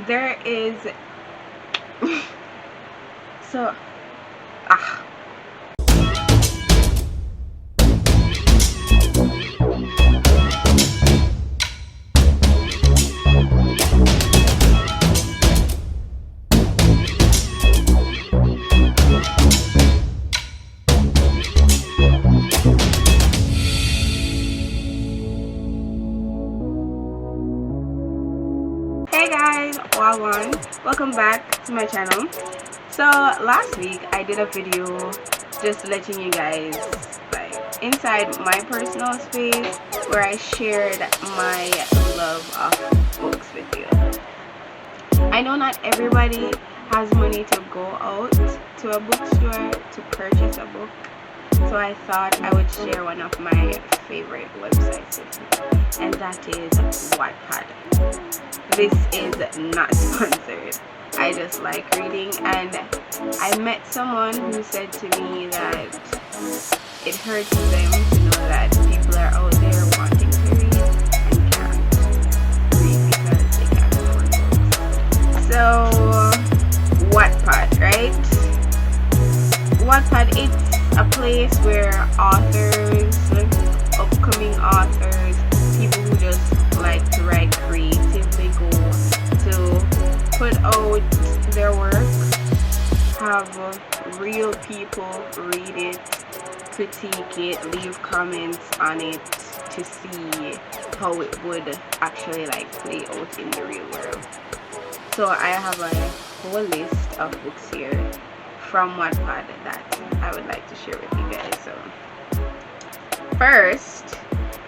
there is so ah Hey guys, Wagwan, welcome back to my channel. So last week I did a video just letting you guys like inside my personal space where I shared my love of books with you. I know not everybody has money to go out to a bookstore to purchase a book, so I thought I would share one of my favorite websites with you, and that is Wattpad. This is not sponsored. I just like reading, and I met someone who said to me that it hurts them to know that people are out there wanting to read and can't read because they can't afford books. So Wattpad, right? Wattpad, it's a place where authors, upcoming authors, people who just like to write creatively go to put out their work, have real people read it, critique it, leave comments on it to see how it would actually like play out in the real world. So I have a whole list of books here from Wattpad that I would like to share with you guys. So first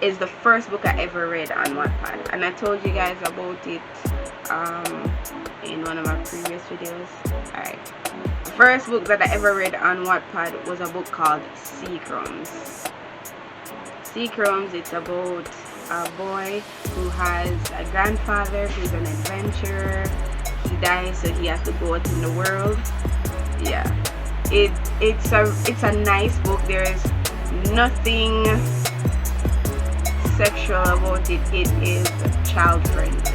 is the first book I ever read on Wattpad, and I told you guys about it in one of my previous videos. Alright, the first book that I ever read on Wattpad was a book called Sea Crumbs. Sea Crumbs, it's about a boy who has a grandfather who's an adventurer. He dies, so he has to go out in the world. Yeah, it's a nice book. There's nothing sexual about it. It is child friendly.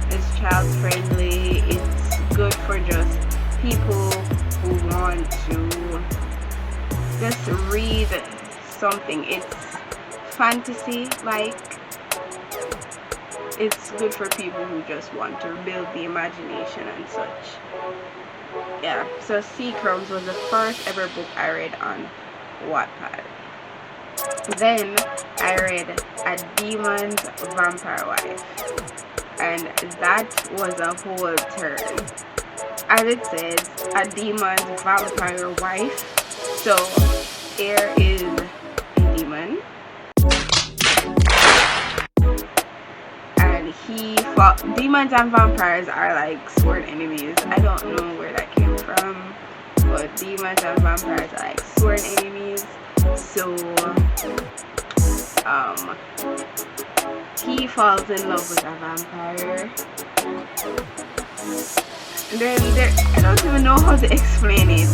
It's child friendly. It's good for just people who want to just read something. It's fantasy, like it's good for people who just want to build the imagination and such. Yeah, so Sea Crumbs was the first ever book I read on Wattpad. Then I read A Demon's Vampire Wife, and that was a whole turn. As it says, A Demon's Vampire Wife. So there is a demon, and demons and vampires are like sworn enemies. I don't know where that came from, but demons and vampires are like sworn enemies. So he falls in love with a vampire. Then I don't even know how to explain it.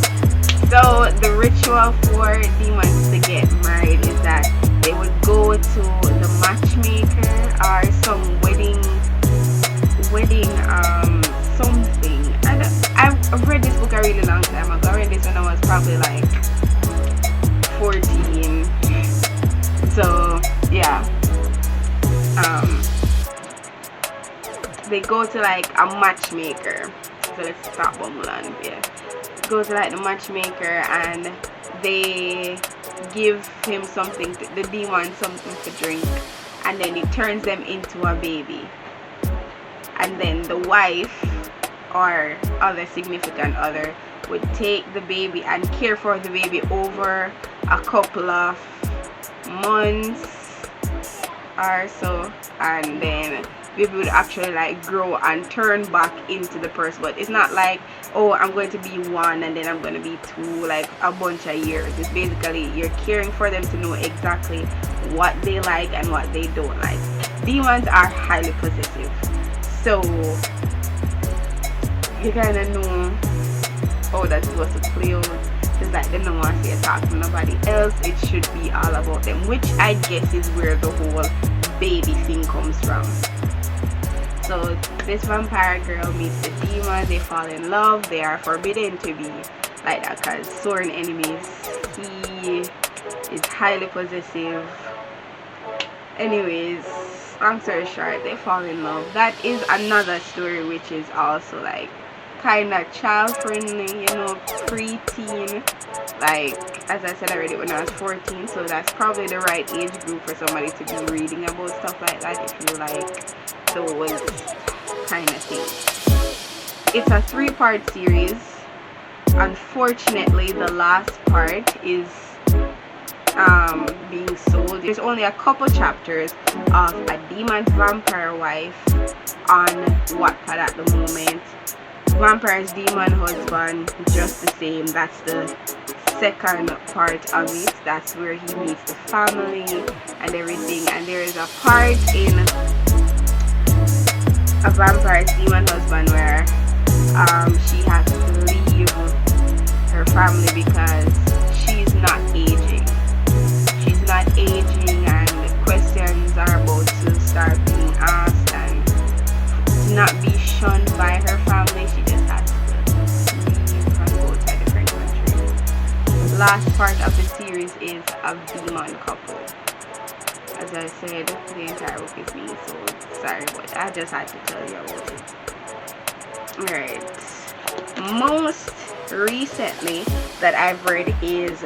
So the ritual for demons to get married is that they would go to the matchmaker or some wedding something. I've read this book a really long time ago. I read this when I was probably like 14. So yeah, they go to like a matchmaker. So let's stop Bumbleland. Yeah, go to like the matchmaker, and they give him something, the demon something to drink, and then it turns them into a baby. And then the wife or other significant other would take the baby and care for the baby over a couple of months or so, and then baby would actually like grow and turn back into the person. But it's not like, oh, I'm going to be one and then I'm going to be two, like a bunch of years. It's basically you're caring for them to know exactly what they like and what they don't like. Demons are highly possessive, so you kind of know how that's supposed to play out. It's like they don't want to see you talk to nobody else. It should be all about them, which I guess is where the whole baby thing comes from. So this vampire girl meets the demon, they fall in love, they are forbidden to be like that because sworn enemies. He is highly possessive. Anyways, long story short, they fall in love. That is another story which is also like kind of child friendly, you know, pre-teen. Like as I said already, when I was 14, so that's probably the right age group for somebody to be reading about stuff like that if you like those kind of things. It's a 3-part series. Unfortunately, the last part is being sold. There's only a couple chapters of a demon vampire wife on Wattpad at the moment. Vampire's demon husband, just the same. That's the second part of it. That's where he meets the family and everything. And there is a part in a vampire's demon husband where she has to leave her family because she's not aging. She's not aging, and questions are about to start being asked, and to not be shunned by her family, she just has to leave and go to a different country. The last part of the series is a demon couple. As I said, the entire book is being sold. Sorry, but I just had to tell you about it. Alright. Most recently that I've read is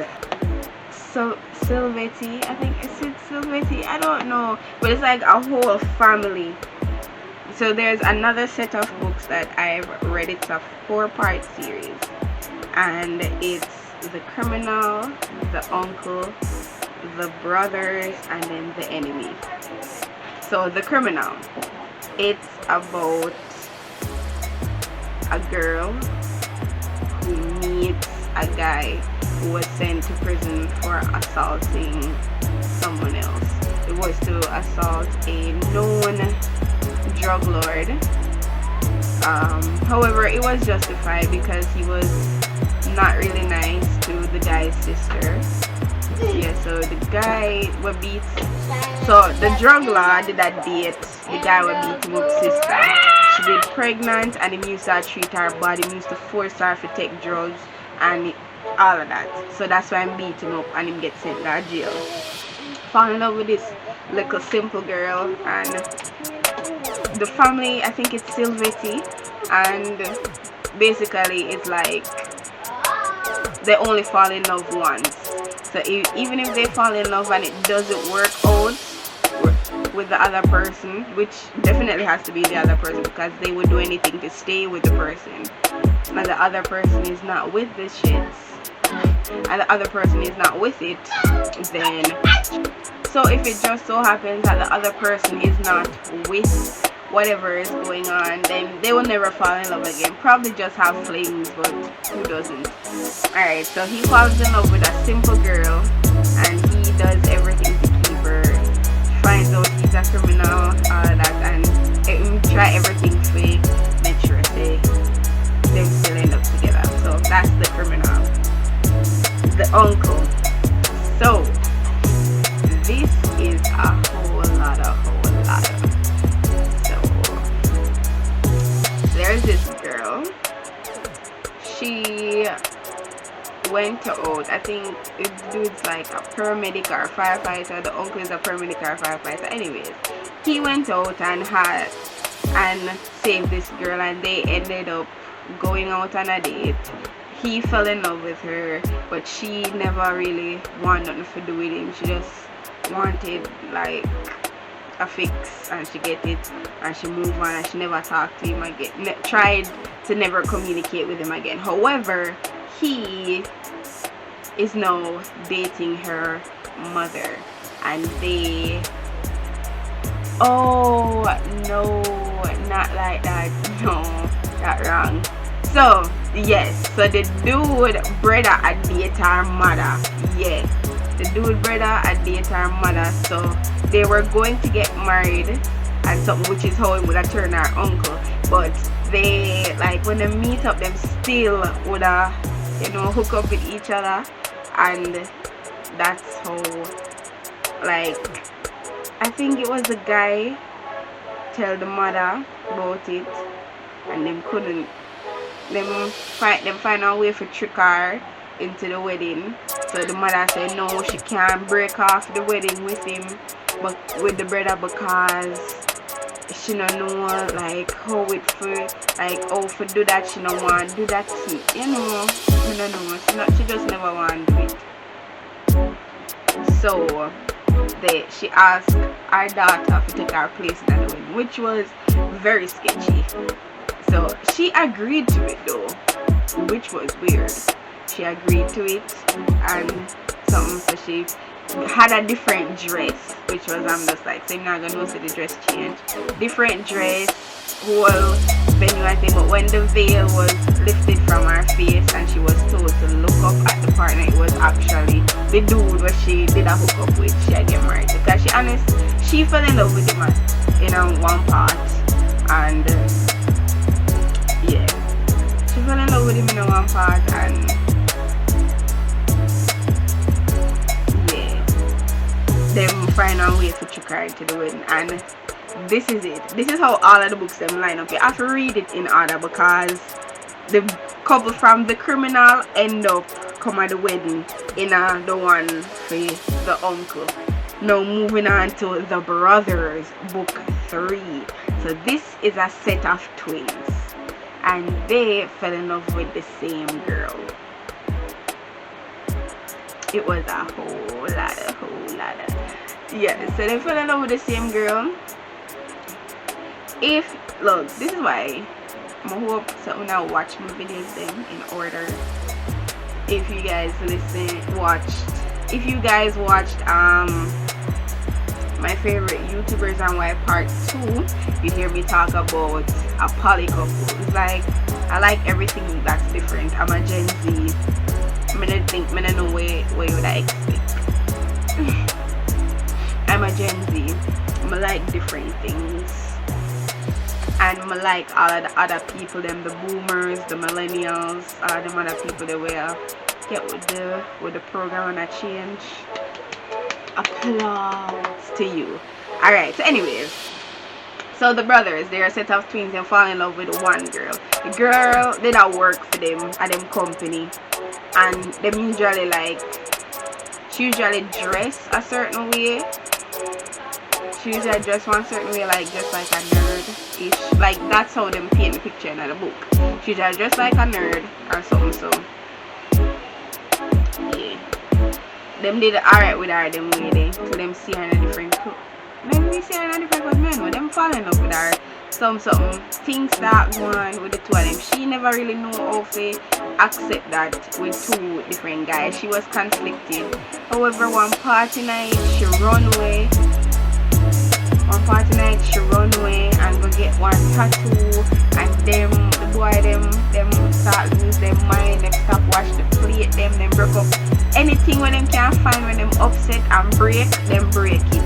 Sylvetti. I think it's Sylvetti. I don't know. But it's like a whole family. So there's another set of books that I've read. It's a 4-part series. And it's the criminal, the uncle, the brothers, and then the enemy. So the criminal, it's about a girl who meets a guy who was sent to prison for assaulting someone else. It was to assault a known drug lord. However, it was justified because he was not really nice to the guy's sister. Yeah, so the guy would beat. So the drug lord did that date. The guy would beat him up sister. She get pregnant, and him used to treat her body. Him used to force her to take drugs and all of that. So that's why I'm beat him up and him get sent to jail. Fall in love with this little simple girl, and the family, I think it's Sylvetti, and basically it's like they only fall in love once. So even if they fall in love and it doesn't work out with the other person, which definitely has to be the other person because they would do anything to stay with the person, and the other person is not with the shits, and the other person is not with it, then so if it just so happens that the other person is not with whatever is going on, then they will never fall in love again. Probably just have flings, but who doesn't? Alright, so he falls in love with a simple girl, and he does everything to keep her. Finds out he's a criminal, all of that, and try everything to make sure they still end up together. So that's the criminal. The uncle. So this is a whole lot of. There's this girl. She went to out. I think the dude's like a paramedic or a firefighter. The uncle is a paramedic or a firefighter. Anyways, he went out and saved this girl, and they ended up going out on a date. He fell in love with her, but she never really wanted nothing to do with him. She just wanted like a fix, and she get it, and she moved on, and she never talked to him again. Tried to never communicate with him again. However, he is now dating her mother, and they, oh no, not like that, no, that wrong. So yes, so the dude brother had date her mother. Yeah, the dude brother had date her mother. So they were going to get married and something, which is how it would have turned her uncle. But they, like, when they meet up, them still would have, you know, hook up with each other, and that's how, like, I think it was the guy tell the mother about it, and them couldn't. Them find a way for trick her into the wedding. So the mother said no, she can't break off the wedding with him, but with the brother, because she don't know like how it for like how for do that. She don't want to do that. You know, I don't know. She just never want to do it. So she asked our daughter to take her place in the wedding, which was very sketchy. So she agreed to it though, which was weird. She agreed to it and something, so she had a different dress, which was, I'm just like, so I'm not gonna see the dress change. Different dress, whole venue I think, but when the veil was lifted from her face and she was told to look up at the partner, it was actually the dude what she did a hook up with, she had get married to. Because she fell in love with him in one part, and yeah, she fell in love with him in one part, and them find a way to trick her into the wedding. And this is it. This is how all of the books them line up. You have to read it in order, because the couple from The Criminal end up come at the wedding in the one for the uncle. Now moving on to The Brothers, book 3. So this is a set of twins, and they fell in love with the same girl. It was a whole lot of yeah, so they fell in love with the same girl. Look, this is why I hope so when I watch my videos then in order. If you guys watched my favorite YouTubers and why part 2, you hear me talk about a poly couple. It's like I like everything that's different. I'm a Gen Z. I don't know what would I expect. I'm a Gen Z. I like different things, and I like all of the other people, them the boomers, the millennials, all them other people that will get with the program and a change. Applause to you. Alright, so anyways, so the brothers, they're a set of twins and fall in love with one girl. The girl did not work for them at them company, and them usually she usually dress a certain way. She usually dress one certain way, just like a nerd-ish. Like that's how them paint the picture in the book. She usually dress like a nerd or something. So yeah, them did alright with her them way they. So them see her in a different clothes. Maybe see her in a different clothes, man. When them fall in love with her, something things start going with the two of them. She never really knew how to accept that with two different guys. She was conflicted. However, one party night she run away. And go get one tattoo, and the boy them start lose their mind. Them stop wash the plate. Them break up anything when them can't find, when them upset and break it.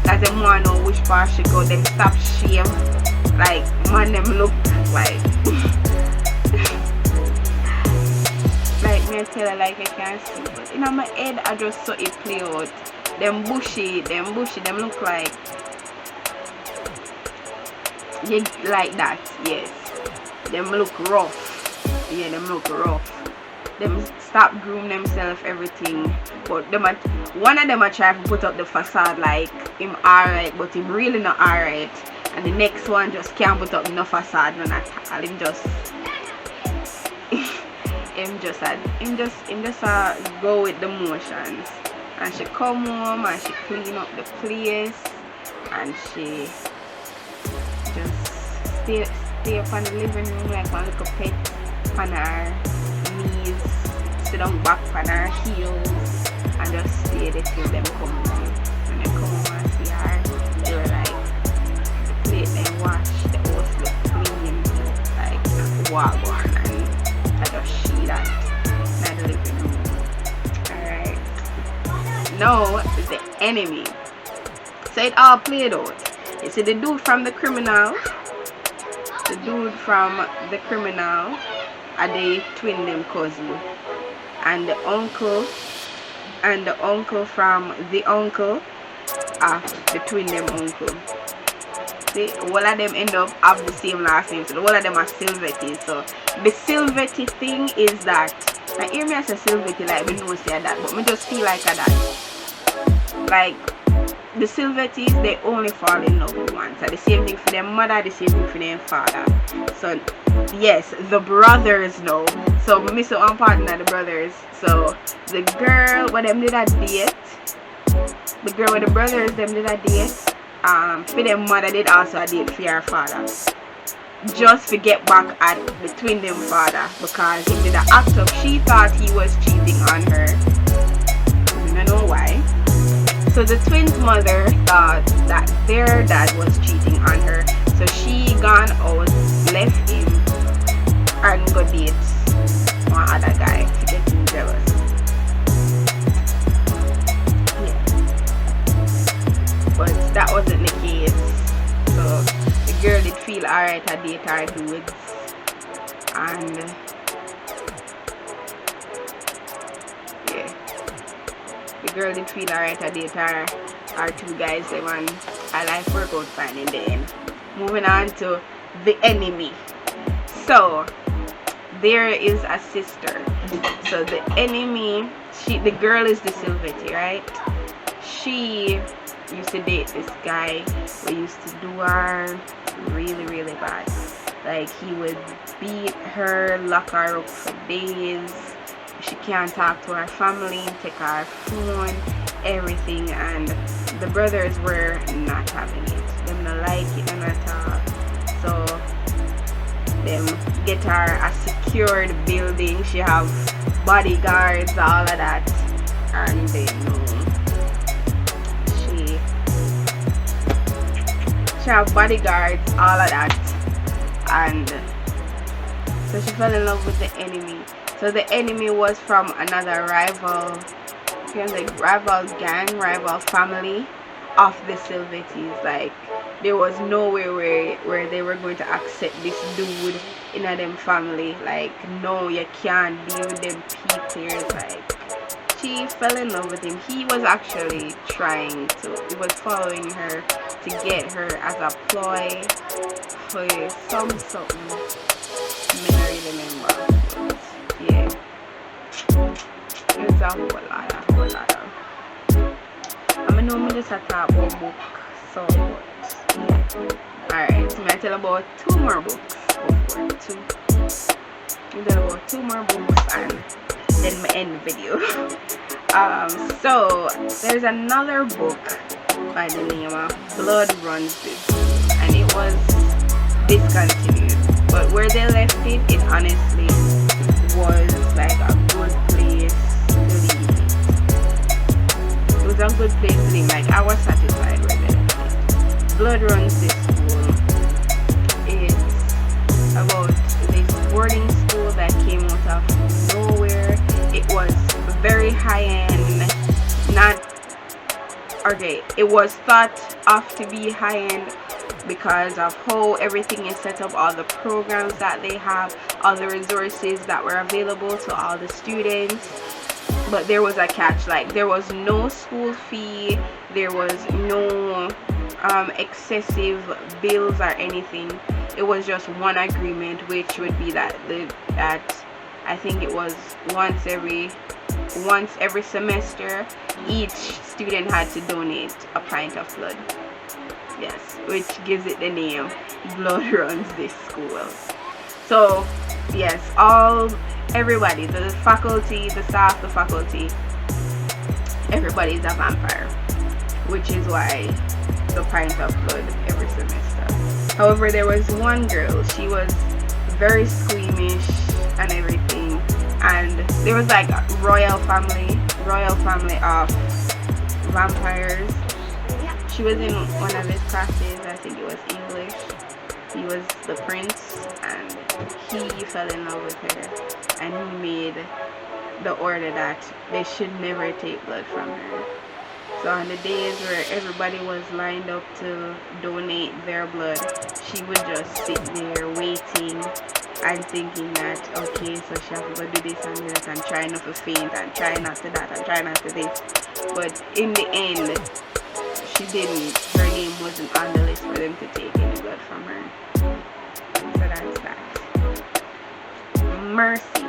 As them want to know which part she go. Them stop shame. Like man, them look like like me tell her like I can't see, but in my head I just saw it play out. Them bushy, them look like like that, yes. Them look rough. Yeah, them look rough. Them stop groom themselves, everything. But one of them I try to put up the facade like him alright, but him really not alright. And the next one just can't put up no facade, none at all. Him just go with the motions. And she come home and she clean up the place, and she just stay up on the living room like one little pet on her knees, sit down back on her heels, and just stay there till them come home. When they come home and see her, they were like, the plate they wash, the house look clean, like wagwan, and I just see that in the living room. Alright. Now the enemy. So it all played out. You see the dude from The Criminal, are the twin them cousin, and the uncle from the uncle are the twin them uncle. See, all of them end up have the same last name, so all of them are Silvetti. So the Silvetti thing is that, I hear me as a Silvetti, like, we don't say that, but me just feel like that. Like, the Silvettis, they only fall in love once. So the same thing for their mother, the same thing for their father. So yes, the brothers know. So Mr. One partner, the brothers. So the girl when them did a date, the girl with the brothers, them did a date. For their mother did also a date for her father. Just to get back at between them father, because he did an act up. She thought he was cheating on her. I don't know why. So the twins' mother thought that their dad was cheating on her. So she gone out, left him, and go date one other guy to get him jealous. Yeah. But that wasn't the case. So the girl did feel alright to date her dudes. And yeah. The girl did feel alright to date her. Our two guys, them, and our life worked out fine in the end. Moving on to the enemy. So there is a sister. So the enemy, the girl is the Silvetti, right? She used to date this guy who used to do her really bad. Like, he would beat her, lock her up for days. She can't talk to her family, take her phone, everything. And the brothers were not having it. Them not like it, them not talk. So them get her a secured building. She have bodyguards, all of that. And then she have bodyguards, all of that. And so she fell in love with the enemy. So the enemy was from another rival gang, rival family of the Silvettis. Like, there was nowhere where they were going to accept this dude in a them family. Like, no, you can't deal with them people. Like, she fell in love with him. He was actually he was following her to get her as a ploy for something. I don't remember. Yeah, it's a whole lot of. I know me just talk about book, so yeah. Alright, so I tell about two more books. I tell about two more books and then my end video. So there's another book by the name of Blood Runs This, and it was discontinued. But where they left it, it honestly was like a good place to leave. It was a good place to leave. Like, I was satisfied where they left it. Blood Runs This School is about this boarding school that came out of nowhere. It was very high end. It was thought of to be high end because of how everything is set up, all the programs that they have, all the resources that were available to all the students. But there was a catch. Like, there was no school fee, there was no excessive bills or anything. It was just one agreement, which would be that I think it was once every semester each student had to donate a pint of blood. Yes, which gives it the name Blood Runs This School. So yes, everybody, the faculty, the staff, the faculty, everybody's a vampire, which is why the pint of blood every semester. However, there was one girl, she was very squeamish and everything, and there was like a royal family of vampires. She was in one of his classes, I think it was English. He was the prince, and he fell in love with her, and he made the order that they should never take blood from her. So on the days where everybody was lined up to donate their blood, she would just sit there waiting and thinking that, okay, so she has to go do this and this, and try not to faint, and try not to that, and try not to this. But in the end, she didn't. Her name wasn't on the list for them to take any blood from her. So that's that. Mercy.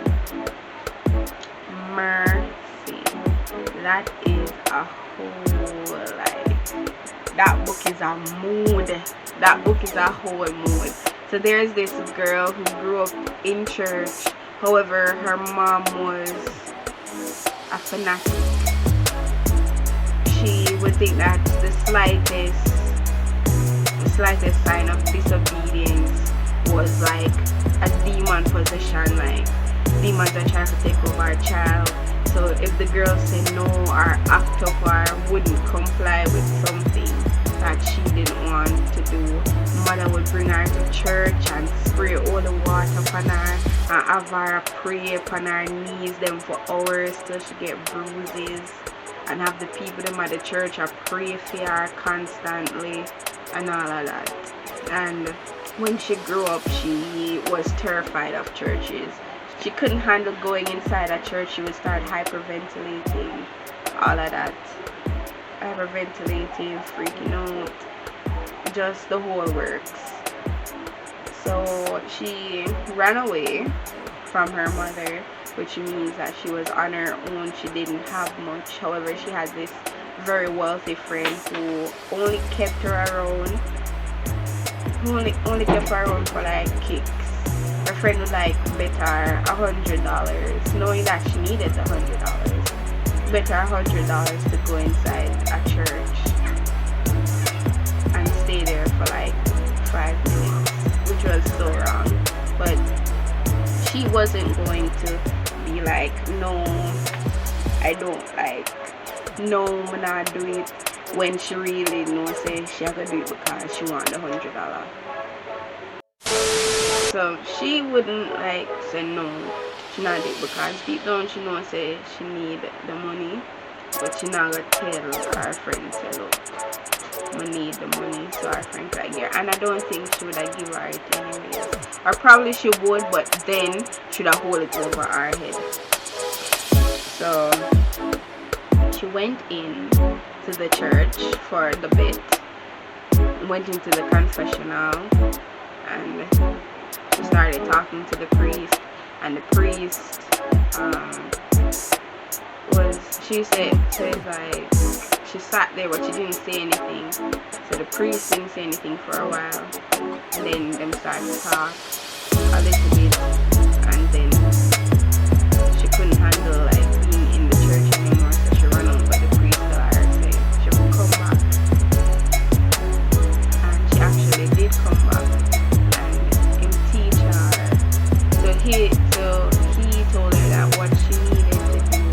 That is a whole, like, that book is a mood. That book is a whole mood. So there's this girl who grew up in church. However, her mom was a fanatic. She would think that the slightest sign of disobedience was like a demon possession, like demons are trying to take over a child. So if the girl said no or act up or wouldn't comply with something that she didn't want to do, mother would bring her to church and spray all the water upon her and have her pray upon her knees them for hours till she get bruises, and have the people them at the church or pray for her constantly and all of that. And when she grew up, she was terrified of churches. She couldn't handle going inside a church. She would start hyperventilating, all of that. Hyperventilating, freaking out, just the whole works. So she ran away from her mother, which means that she was on her own. She didn't have much. However, she had this very wealthy friend who only kept her around. Only kept her around for like kicks. Her friend would like bet her $100, knowing that she needed the $100. Bet her $100 to go inside a church and stay there for like 5 minutes, which was so wrong. But she wasn't going to be like, no, I don't, like, no, I'm not do it, when she really knows say she had to do it because she want the $100. So she wouldn't like say no, she not do it because deep down she knows say she need the money, but she not gonna tell her friend say look, I need the money. So her friend like, yeah, and I don't think she would have give her it anyways, or probably she would, but then should have hold it over her head. So she went in to the church for the bit, went into the confessional, and she started talking to the priest. And the priest she said like, she sat there but she didn't say anything. So the priest didn't say anything for a while, and then them started to talk a little bit, and then she couldn't handle like being in the church anymore, so she ran out. But the priest told her said she would come back, and she actually did come back, and him teach her. So he told her that what she needed to do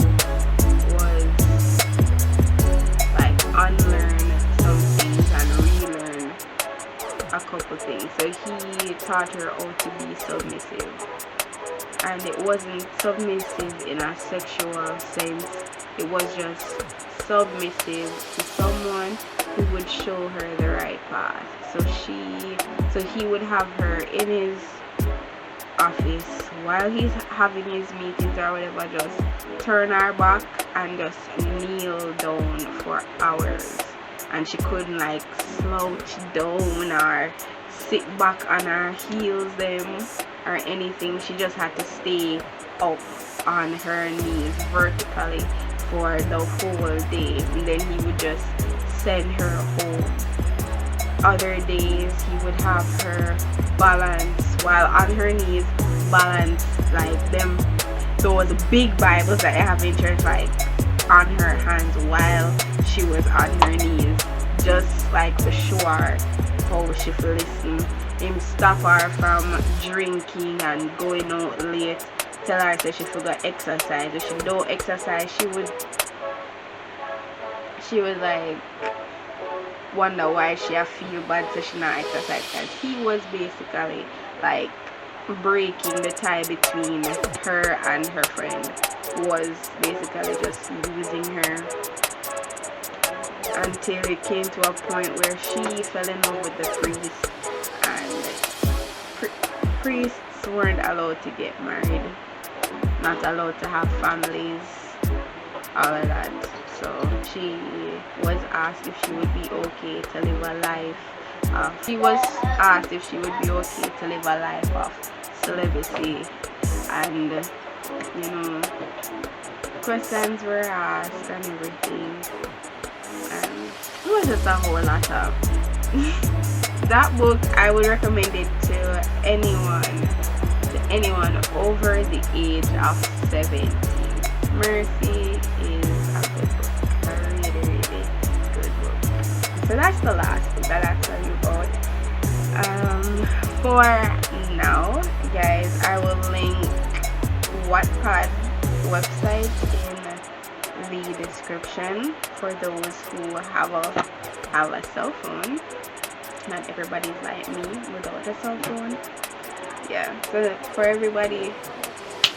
was like unlearn some things and relearn a couple things. So he taught her how to be submissive, and it wasn't submissive in a sexual sense. It was just submissive to someone who would show her the right path. So he would have her in his office while he's having his meetings or whatever, just turn her back and just kneel down for hours, and she couldn't like slouch down or sit back on her heels them or anything. She just had to stay up on her knees vertically for the whole day, and then he would just send her home. Other days he would have her balance while on her knees, balance like those big Bibles that I have in church, like on her hands while she was on her knees, just like to show her how she should listen. Him stop her from drinking and going out late, tell her that she forgot exercise. If she don't exercise, she would like wonder why she feel bad, so she not exercise, because he was basically like breaking the tie between her and her friend, was basically just using her, until it came to a point where she fell in love with the priest, and priests weren't allowed to get married, not allowed to have families, all of that. So she was asked if she would be okay to live a life she was asked if she would be okay to live a life of celibacy, and you know, questions were asked and everything, and it was just a whole lot of that book. I would recommend it to anyone over the age of 17. Mercy is a good book, a really, really good book. So that's the last book that I'll tell you about. For now, guys, I will link Wattpad website in the description for those who have a cell phone. Not everybody's like me without a cell phone. Yeah, so for everybody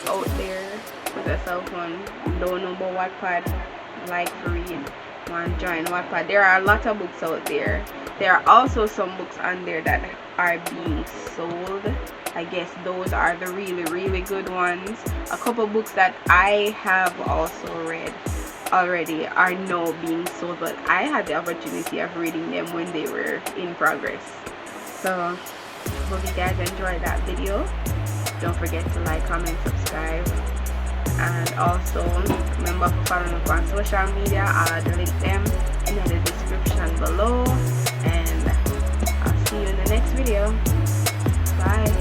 out there with a cell phone, don't know about Wattpad, like to read, want to join Wattpad, there are a lot of books out there. There are also some books on there that are being sold. I guess those are the really, really good ones. A couple books that I have also read already are now being sold, but I had the opportunity of reading them when they were in progress. So hope you guys enjoyed that video. Don't forget to like, comment, subscribe, and also remember to follow me on social media. I'll link them in the description below, and I'll see you in the next video. Bye.